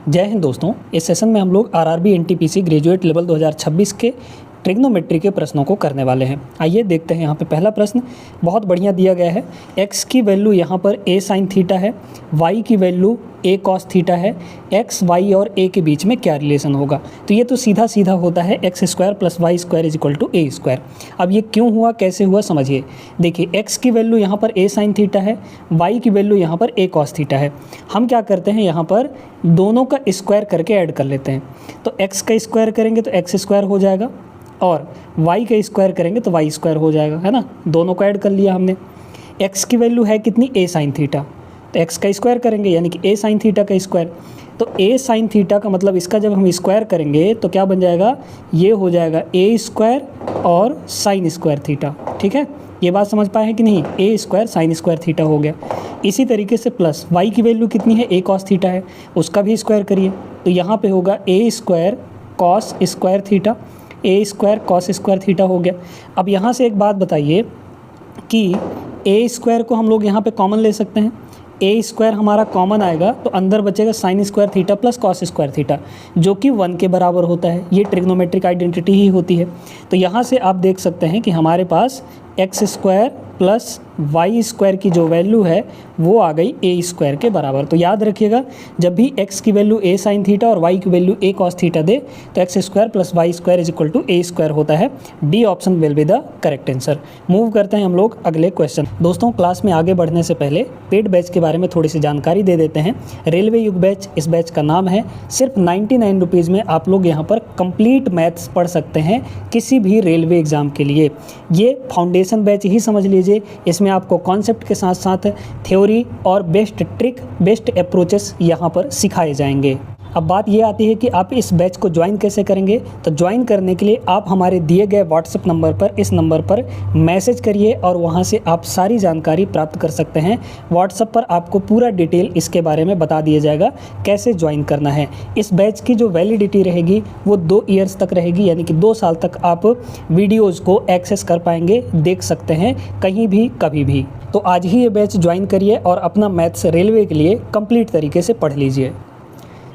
जय हिंद दोस्तों। इस सेशन में हम लोग आरआरबी एनटीपीसी ग्रेजुएट लेवल 2026 के ट्रिग्नोमेट्री के प्रश्नों को करने वाले हैं। आइए देखते हैं। यहाँ पे पहला प्रश्न बहुत बढ़िया दिया गया है। x की वैल्यू यहाँ पर a साइन थीटा है, y की वैल्यू a कॉस थीटा है। x, y और a के बीच में क्या रिलेशन होगा? तो ये तो सीधा सीधा होता है x square plus Y square is equal to a square. अब ये क्यों हुआ, कैसे हुआ, समझिए। देखिए x की वैल्यू यहाँ पर a साइन थीटा है, y की वैल्यू यहाँ पर a कॉस थीटा है। हम क्या करते हैं, यहाँ पर दोनों का स्क्वायर करके ऐड कर लेते हैं। तो x का स्क्वायर करेंगे तो x स्क्वायर हो जाएगा और y का स्क्वायर करेंगे तो y स्क्वायर हो जाएगा, है ना। दोनों को ऐड कर लिया हमने। x की वैल्यू है कितनी, a साइन थीटा, तो x का स्क्वायर करेंगे यानी कि a साइन थीटा का स्क्वायर। तो a साइन थीटा का मतलब इसका जब हम स्क्वायर करेंगे तो क्या बन जाएगा, ये हो जाएगा a स्क्वायर और साइन स्क्वायर थीटा। ठीक है, ये बात समझ पाए हैं कि नहीं। a square sine square theta हो गया। इसी तरीके से प्लस y की वैल्यू कितनी है, a कॉस थीटा है, उसका भी स्क्वायर करिए तो यहाँ पे होगा a square cos square theta, a square cos square theta हो गया। अब यहाँ से एक बात बताइए कि a स्क्वायर को हम लोग यहाँ पे कॉमन ले सकते हैं। a स्क्वायर हमारा कॉमन आएगा तो अंदर बचेगा sine square theta plus cos square theta, जो कि 1 के बराबर होता है। ये ट्रिग्नोमेट्रिक आइडेंटिटी ही होती है। तो यहाँ से आप देख सकते हैं कि हमारे पास X square plus Y square की जो वैल्यू है वो आ गई a स्क्वायर के बराबर। तो याद रखिएगा, जब भी x की वैल्यू a साइन थीटा और y की वैल्यू a कॉस थीटा दे तो x square plus Y square is equal to a square होता है। D option will be the correct answer. Move करते हैं हम लोग अगले क्वेश्चन। दोस्तों, क्लास में आगे बढ़ने से पहले पेड बैच के बारे में थोड़ी सी जानकारी दे देते हैं। रेलवे युग बैच इस बैच का नाम है। सिर्फ 99 रुपीज़ में आप लोग यहाँ पर कंप्लीट मैथ्स पढ़ सकते हैं किसी भी रेलवे एग्जाम के लिए। ये फाउंडेशन बैच ही समझ लीजिए। इसमें आपको कॉन्सेप्ट के साथ साथ थ्योरी और बेस्ट ट्रिक, बेस्ट अप्रोचेस यहाँ पर सिखाए जाएंगे। अब बात ये आती है कि आप इस बैच को ज्वाइन कैसे करेंगे। तो ज्वाइन करने के लिए आप हमारे दिए गए व्हाट्सएप नंबर पर, इस नंबर पर मैसेज करिए और वहाँ से आप सारी जानकारी प्राप्त कर सकते हैं। व्हाट्सएप पर आपको पूरा डिटेल इसके बारे में बता दिया जाएगा कैसे ज्वाइन करना है। इस बैच की जो वैलिडिटी रहेगी वो 2 ईयर्स तक रहेगी, यानी कि 2 साल तक आप वीडियोज़ को एक्सेस कर पाएंगे, देख सकते हैं कहीं भी कभी भी। तो आज ही ये बैच ज्वाइन करिए और अपना मैथ्स रेलवे के लिए कंप्लीट तरीके से पढ़ लीजिए।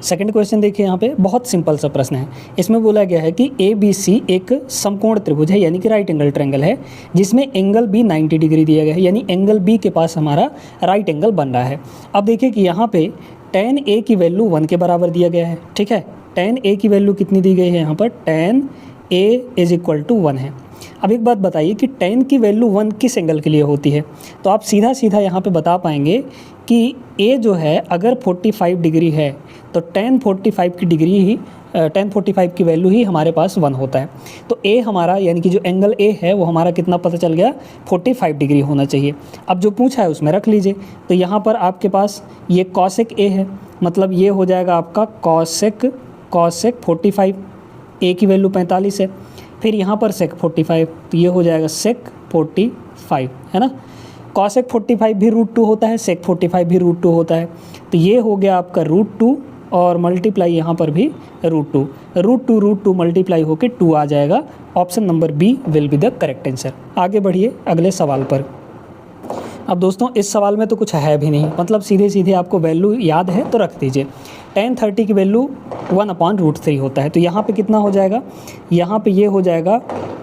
सेकंड क्वेश्चन देखिए, यहाँ पे बहुत सिंपल सा प्रश्न है। इसमें बोला गया है कि ABC एक समकोण त्रिभुज है, यानी कि राइट एंगल ट्रायंगल है, जिसमें एंगल B 90 डिग्री दिया गया है, यानी एंगल B के पास हमारा राइट एंगल बन रहा है। अब देखिए कि यहाँ पे tan A की वैल्यू 1 के बराबर दिया गया है। ठीक है, tan A की वैल्यू कितनी दी गई है, यहाँ पर tan A is equal to 1 है। अब एक बात बताइए कि tan की वैल्यू 1 किस एंगल के लिए होती है। तो आप सीधा सीधा यहाँ पे बता पाएंगे कि A जो है अगर 45 डिग्री है तो tan 45 की डिग्री ही tan 45 की वैल्यू ही हमारे पास 1 होता है। तो A हमारा, यानी कि जो एंगल A है वो हमारा कितना पता चल गया, 45 डिग्री होना चाहिए। अब जो पूछा है उसमें रख लीजिए। तो यहाँ पर आपके पास ये cosec A है, मतलब ये हो जाएगा आपका cosec 45, A की वैल्यू 45 है। फिर यहाँ पर sec 45, तो ये हो जाएगा sec 45, है ना। cosec 45 भी √2 होता है, sec 45 भी √2 होता है। तो ये हो गया आपका √2 और मल्टीप्लाई यहाँ पर भी √2 मल्टीप्लाई होकर 2 आ जाएगा। Option number B will be the correct answer. आगे बढ़िए अगले सवाल पर। अब दोस्तों, इस सवाल में तो कुछ है भी नहीं, मतलब सीधे सीधे आपको वैल्यू याद है तो रख दीजिए। tan 30 की वैल्यू 1/√3 होता है। तो यहाँ पे कितना हो जाएगा, यहाँ पे ये हो जाएगा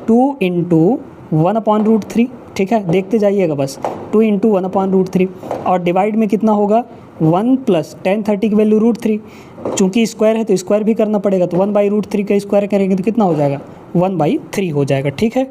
2 × 1/√3। ठीक है, देखते जाइएगा बस, 2 × 1/√3 और डिवाइड में कितना होगा 1 प्लस tan 30 की वैल्यू √3। चूँकि स्क्वायर है तो स्क्वायर भी करना पड़ेगा, तो 1/√3 का स्क्वायर करेंगे तो कितना हो जाएगा, 1/3 हो जाएगा। ठीक है,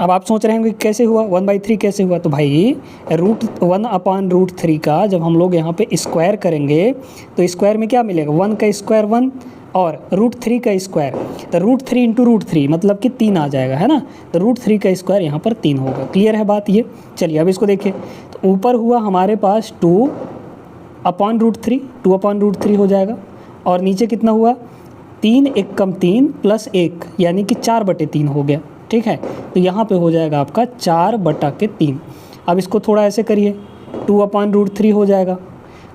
अब आप सोच रहे होंगे कैसे हुआ, 1/3 कैसे हुआ। तो भाई √1/√3 का जब हम लोग यहाँ पे स्क्वायर करेंगे तो स्क्वायर में क्या मिलेगा, 1 का स्क्वायर 1 और √3 का स्क्वायर, तो √3 × √3 मतलब कि 3 आ जाएगा, है ना। तो √3 का स्क्वायर यहाँ पर 3 होगा। क्लियर है बात ये। चलिए अब इसको देखिए, तो ऊपर हुआ हमारे पास 2/√3 हो जाएगा और नीचे कितना हुआ, 3 × 1 = 3 प्लस 1 यानी कि 4/3 हो गया। ठीक है, तो यहाँ पे हो जाएगा आपका 4/3। अब इसको थोड़ा ऐसे करिए, 2/√3 हो जाएगा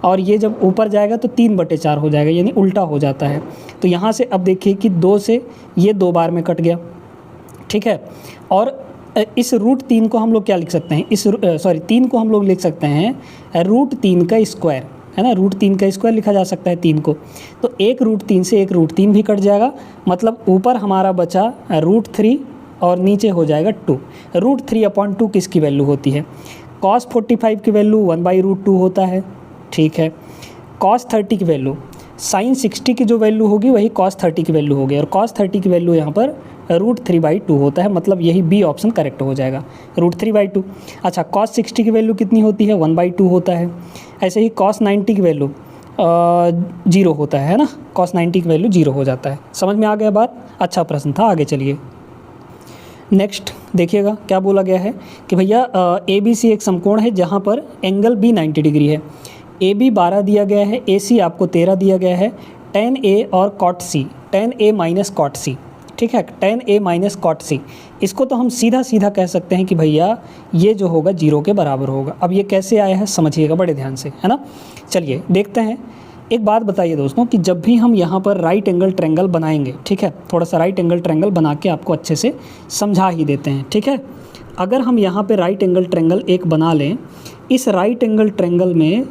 और ये जब ऊपर जाएगा तो 3/4 हो जाएगा, यानी उल्टा हो जाता है। तो यहाँ से अब देखिए कि 2 से ये 2 बार में कट गया। ठीक है, और इस √3 को हम लोग क्या लिख सकते हैं, 3 को हम लोग लिख सकते हैं √3 का स्क्वायर। है ना, √3 का स्क्वायर लिखा जा सकता है 3 को। तो एक √3 से एक √3 भी कट जाएगा, मतलब ऊपर हमारा बचा √3 और नीचे हो जाएगा 2। √3/2 किसकी वैल्यू होती है? cos 45 की वैल्यू 1/√2 होता है, ठीक है। cos 30 की वैल्यू, sin 60 की जो वैल्यू होगी वही cos 30 की वैल्यू होगी, और cos 30 की वैल्यू यहाँ पर √3/2 होता है, मतलब यही बी ऑप्शन करेक्ट हो जाएगा, √3/2। अच्छा, cos 60 की वैल्यू कितनी होती है? 1/2 होता है। ऐसे ही cos 90 की वैल्यू 0 होता है ना, cos 90 की वैल्यू 0 हो जाता है। समझ में आ गया बात? अच्छा प्रश्न था, आगे चलिए। नेक्स्ट देखिएगा क्या बोला गया है कि भैया ABC एक समकोण है जहाँ पर एंगल B 90 डिग्री है। AB 12 दिया गया है, AC आपको 13 दिया गया है, tan A और cot C, tan A minus cot C, ठीक है, tan A minus cot C। इसको तो हम सीधा सीधा कह सकते हैं कि भैया ये जो होगा 0 के बराबर होगा। अब ये कैसे आया है समझिएगा बड़े ध्यान से, है ना। चलिए देखते हैं। एक बात बताइए दोस्तों कि जब भी हम यहाँ पर राइट एंगल ट्रायंगल बनाएंगे, ठीक है, थोड़ा सा राइट एंगल ट्रायंगल बना के आपको अच्छे से समझा ही देते हैं, ठीक है। अगर हम यहाँ पे राइट एंगल ट्रायंगल एक बना लें, इस राइट एंगल ट्रायंगल में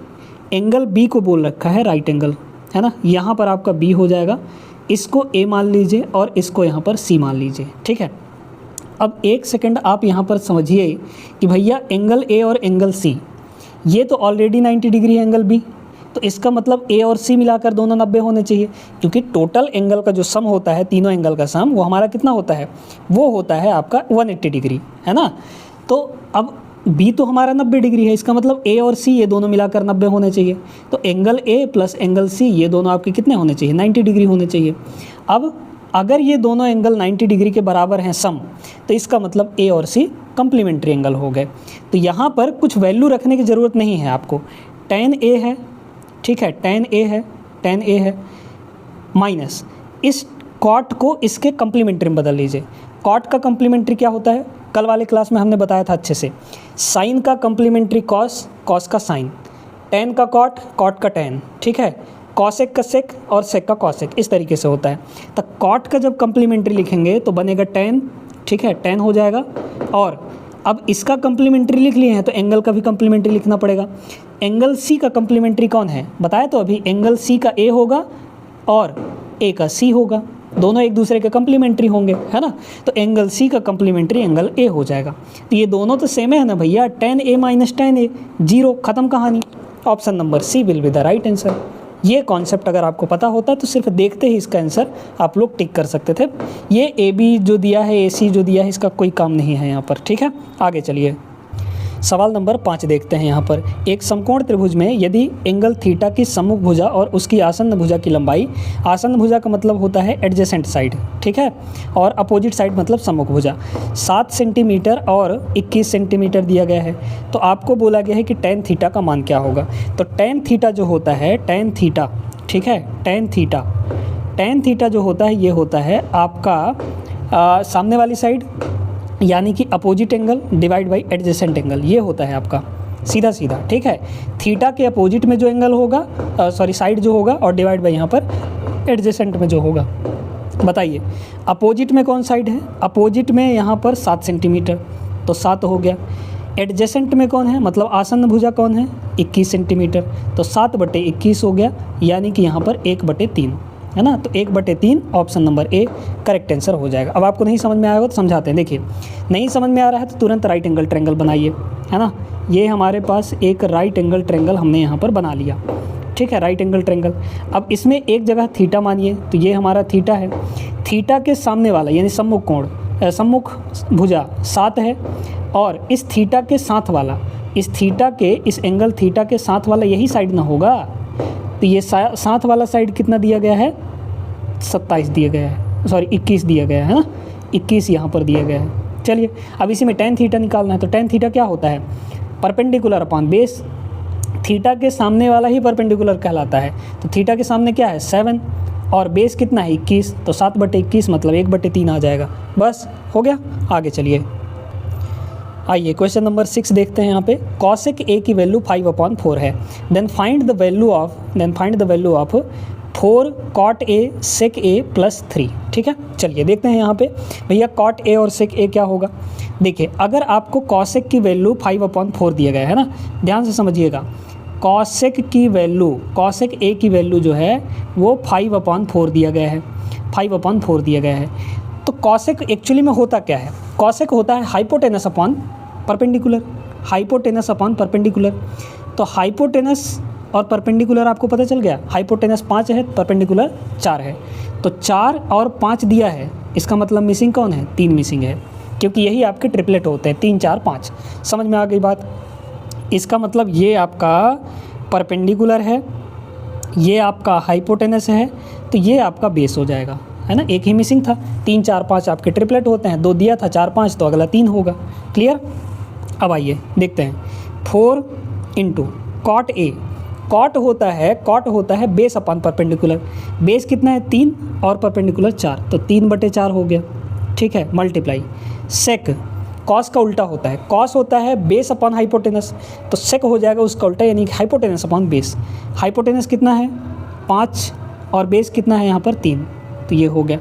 एंगल बी को बोल रखा है राइट एंगल, है ना, यहाँ पर आपका बी हो जाएगा, इसको ए मान लीजिए और इसको यहाँ पर सी मान लीजिए, ठीक है। अब एक सेकंड आप यहाँ पर समझिए कि भैया एंगल ए और एंगल सी ये तो ऑलरेडी 90 डिग्री है एंगल बी, तो इसका मतलब ए और सी मिलाकर दोनों 90 होने चाहिए, क्योंकि टोटल एंगल का जो सम होता है, तीनों एंगल का सम, वो हमारा कितना होता है? वो होता है आपका 180 डिग्री, है ना। तो अब बी तो हमारा 90 डिग्री है, इसका मतलब ए और सी ये दोनों मिलाकर 90 होने चाहिए। तो angle A plus angle C ये दोनों आपके कितने होने चाहिए? 90 डिग्री होने चाहिए। अब अगर ये दोनों एंगल 90 डिग्री के बराबर हैं सम, तो इसका मतलब ए और सी कम्प्लीमेंट्री एंगल हो गए। तो यहाँ पर कुछ वैल्यू रखने की ज़रूरत नहीं है आपको। tan A है, ठीक है, tan A है माइनस इस cot को इसके कम्प्लीमेंट्री में बदल लीजिए। cot का कम्प्लीमेंट्री क्या होता है? कल वाले क्लास में हमने बताया था अच्छे से। sin का कम्प्लीमेंट्री cos, cos का sin, tan का cot, cot का tan, ठीक है, cosec का sec और sec का cosec, इस तरीके से होता है। तो cot का जब कम्प्लीमेंट्री लिखेंगे तो बनेगा tan, ठीक है, tan हो जाएगा। और अब इसका कम्प्लीमेंट्री लिख लिए हैं तो एंगल का भी कम्प्लीमेंट्री लिखना पड़ेगा। एंगल सी का कम्प्लीमेंट्री कौन है? बताया तो अभी, एंगल सी का ए होगा और ए का सी होगा, दोनों एक दूसरे के कम्प्लीमेंट्री होंगे, है ना। तो एंगल सी का कम्प्लीमेंट्री एंगल ए हो जाएगा। तो ये दोनों तो सेम है ना भैया, tan A minus tan A, 0, ख़त्म कहानी। Option number C will be the right answer. ये कॉन्सेप्ट अगर आपको पता होता तो सिर्फ देखते ही इसका आंसर आप लोग टिक कर सकते थे। ये ए बी जो दिया है, ए सी जो दिया है, इसका कोई काम नहीं है यहाँ पर, ठीक है। आगे चलिए, सवाल नंबर 5 देखते हैं। यहाँ पर एक समकोण त्रिभुज में यदि एंगल थीटा की सम्मुख भुजा और उसकी आसन्न भुजा की लंबाई, आसन्न भुजा का मतलब होता है एडजेसेंट साइड, ठीक है, और अपोजिट साइड मतलब सम्मुख भुजा, 7 सेंटीमीटर और 21 सेंटीमीटर दिया गया है, तो आपको बोला गया है कि tan थीटा का मान क्या होगा। तो tan थीटा जो होता है, tan थीटा, ठीक है, tan थीटा जो होता है ये होता है आपका सामने वाली साइड यानी कि opposite angle divide by adjacent angle, ये होता है आपका सीधा सीधा, ठीक है। थीटा के अपोजिट में जो एंगल होगा, साइड जो होगा, और डिवाइड बाई यहाँ पर एडजेसेंट में जो होगा। बताइए अपोजिट में कौन साइड है? अपोजिट में यहाँ पर 7 सेंटीमीटर, तो 7 हो गया। एडजेसेंट में कौन है, मतलब आसन्न भुजा कौन है? 21 सेंटीमीटर, तो 7/21 हो गया, यानी कि यहाँ पर 1/3, है ना। तो 1/3 option number A correct answer हो जाएगा। अब आपको नहीं समझ में आएगा तो समझाते हैं। देखिए, नहीं समझ में आ रहा है तो तुरंत राइट एंगल ट्रायंगल बनाइए, है ना। ये हमारे पास एक राइट एंगल ट्रायंगल हमने यहाँ पर बना लिया, ठीक है, राइट एंगल ट्रायंगल। अब इसमें एक जगह थीटा मानिए, तो ये हमारा थीटा है। थीटा के सामने वाला यानी सम्मुख कोण, सम्मुख भुजा 7 है, और इस थीटा के साथ वाला, इस थीटा के, इस एंगल थीटा के साथ वाला यही साइड ना होगा। तो ये साथ वाला साइड कितना दिया गया है? 27 दिया गया है, सॉरी 21 दिया गया है ना, 21 यहाँ पर दिया गया है। चलिए अब इसी में tan थीटा निकालना है। तो tan थीटा क्या होता है? Perpendicular upon base. थीटा के सामने वाला ही परपेंडिकुलर कहलाता है। तो थीटा के सामने क्या है? 7, और बेस कितना है? 21, तो 7/21 मतलब 1/3 आ जाएगा। बस हो गया। आगे चलिए, आइए क्वेश्चन नंबर 6 देखते हैं। यहाँ पे cosec a की वैल्यू 5/4 है। Then find the value of 4 cot a sec a plus 3, ठीक है। चलिए देखते हैं यहाँ पे भैया cot a और sec a क्या होगा। देखिए अगर आपको cosec की वैल्यू 5/4 दिया गया है ना, ध्यान से समझिएगा, कॉसेक की वैल्यू, कॉसेक ए की वैल्यू जो है वो 5/4 दिया गया है, 5/4 दिया गया है। तो कॉसेक एक्चुअली में होता क्या है? कॉसेक होता है hypotenuse upon perpendicular, hypotenuse upon perpendicular. तो हाइपोटेनस और परपेंडिकुलर आपको पता चल गया, हाइपोटेनस 5 है, परपेंडिकुलर 4 है। तो 4 और 5 दिया है, इसका मतलब मिसिंग कौन है? 3 मिसिंग है, क्योंकि यही आपके ट्रिपलेट होते हैं, 3 4 5। समझ में आ गई बात? इसका मतलब ये आपका परपेंडिकुलर है, ये आपका हाइपोटेनस है, तो ये आपका बेस हो जाएगा, है ना। एक ही मिसिंग था, 3 4 5 आपके ट्रिपलेट होते हैं, 2 दिया था 4 5, तो अगला 3 होगा। क्लियर? अब आइए देखते हैं 4 इंटू कॉट ए। कॉट होता है बेस अपॉन परपेंडिकुलर। बेस कितना है? 3 और परपेंडिकुलर 4, तो 3/4 हो गया, ठीक है, मल्टीप्लाई। सेक, कॉस का उल्टा होता है, कॉस होता है बेस अपॉन हाइपोटेनस, तो सेक हो जाएगा उसका उल्टा, यानी कि हाइपोटेनस अपॉन बेस। हाइपोटेनस कितना है? 5 और बेस कितना है यहाँ पर? 3, तो ये हो गया।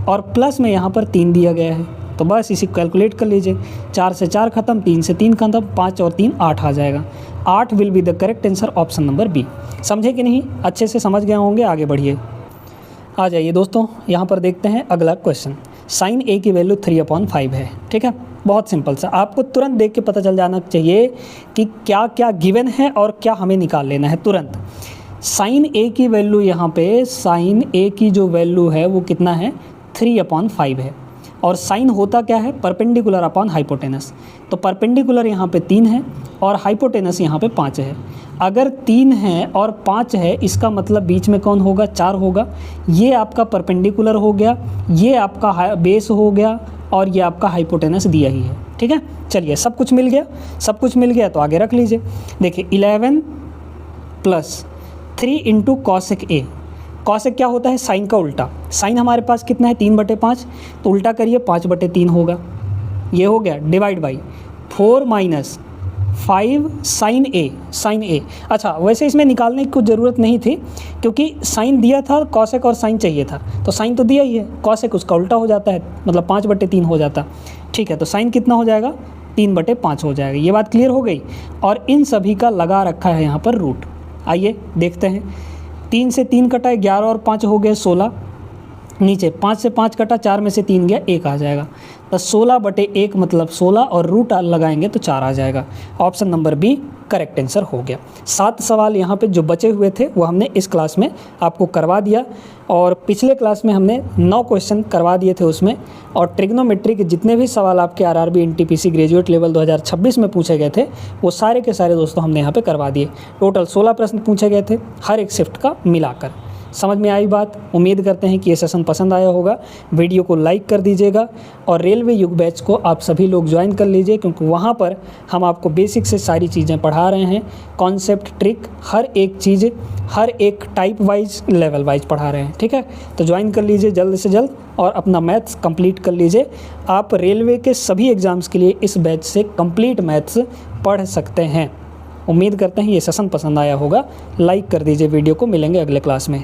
और प्लस में यहाँ पर 3 दिया गया है, तो बस इसी कैलकुलेट कर लीजिए। 4 से 4 खत्म, 3 से 3 खत्म, 5 और 3 8 आ जाएगा। 8 will be the correct answer, option number B. समझे कि नहीं? अच्छे से समझ गए होंगे, आगे बढ़िए। आ जाइए दोस्तों, यहाँ पर देखते हैं अगला क्वेश्चन। साइन ए की वैल्यू 3/5 है, ठीक है, बहुत सिंपल सा। आपको तुरंत देख के पता चल जाना चाहिए कि क्या क्या गिवन है और क्या हमें निकाल लेना है तुरंत। साइन ए की वैल्यू यहाँ पे, साइन ए की जो वैल्यू है वो कितना है? 3/5 है। और साइन होता क्या है? Perpendicular upon hypotenuse. तो परपेंडिकुलर यहाँ पे 3 है और हाइपोटेनस यहाँ पे 5 है। अगर 3 है और 5 है, इसका मतलब बीच में कौन होगा? 4 होगा। ये आपका परपेंडिकुलर हो गया, ये आपका बेस हो गया, और ये आपका हाइपोटेनस दिया ही है, ठीक है। चलिए, सब कुछ मिल गया, सब कुछ मिल गया, तो आगे रख लीजिए। देखिए 11 + 3 इंटू कॉसेक ए। कॉसेक क्या होता है? साइन का उल्टा। साइन हमारे पास कितना है? 3/5, तो उल्टा करिए 5/3 होगा। ये हो गया, divide by 4 - 5 sine A, sine A. अच्छा, वैसे इसमें निकालने की कुछ ज़रूरत नहीं थी, क्योंकि साइन दिया था, कॉसेक और साइन चाहिए था, तो साइन तो दिया ही है, कॉसेक उसका उल्टा हो जाता है, मतलब 5/3 हो जाता। ठीक है, तो साइन कितना हो जाएगा? 3/5 हो जाएगा। ये बात क्लियर हो गई। और इन सभी का लगा रखा है यहाँ पर रूट। आइए देखते हैं। 3 से 3 कटा, 11 और 5 हो गए 16। नीचे 5 से 5 कटा, 4 में से 3 गया, 1 आ जाएगा। तो 16/1 मतलब 16, और रूट लगाएंगे तो 4 आ जाएगा। Option number B correct answer हो गया। 7 सवाल यहाँ पे जो बचे हुए थे वो हमने इस क्लास में आपको करवा दिया, और पिछले क्लास में हमने 9 क्वेश्चन करवा दिए थे उसमें। और ट्रिग्नोमेट्री के जितने भी सवाल आपके आरआरबी एनटीपीसी ग्रेजुएट लेवल 2026 में पूछे गए थे, वो सारे के सारे दोस्तों हमने यहाँ पे करवा दिए। टोटल 16 प्रश्न पूछे गए थे, हर एक शिफ्ट का मिलाकर। समझ में आई बात? उम्मीद करते हैं कि ये सेशन पसंद आया होगा। वीडियो को लाइक कर दीजिएगा, और रेलवे युग बैच को आप सभी लोग ज्वाइन कर लीजिए, क्योंकि वहाँ पर हम आपको बेसिक से सारी चीज़ें पढ़ा रहे हैं। कॉन्सेप्ट, ट्रिक, हर एक चीज़, हर एक टाइप वाइज, लेवल वाइज पढ़ा रहे हैं, ठीक है। तो ज्वाइन कर लीजिए जल्द से जल्द, और अपना मैथ्स कंप्लीट कर लीजिए। आप रेलवे के सभी एग्ज़ाम्स के लिए इस बैच से कंप्लीट मैथ्स पढ़ सकते हैं। उम्मीद करते हैं ये सेशन पसंद आया होगा। लाइक कर दीजिए वीडियो को। मिलेंगे अगले क्लास में।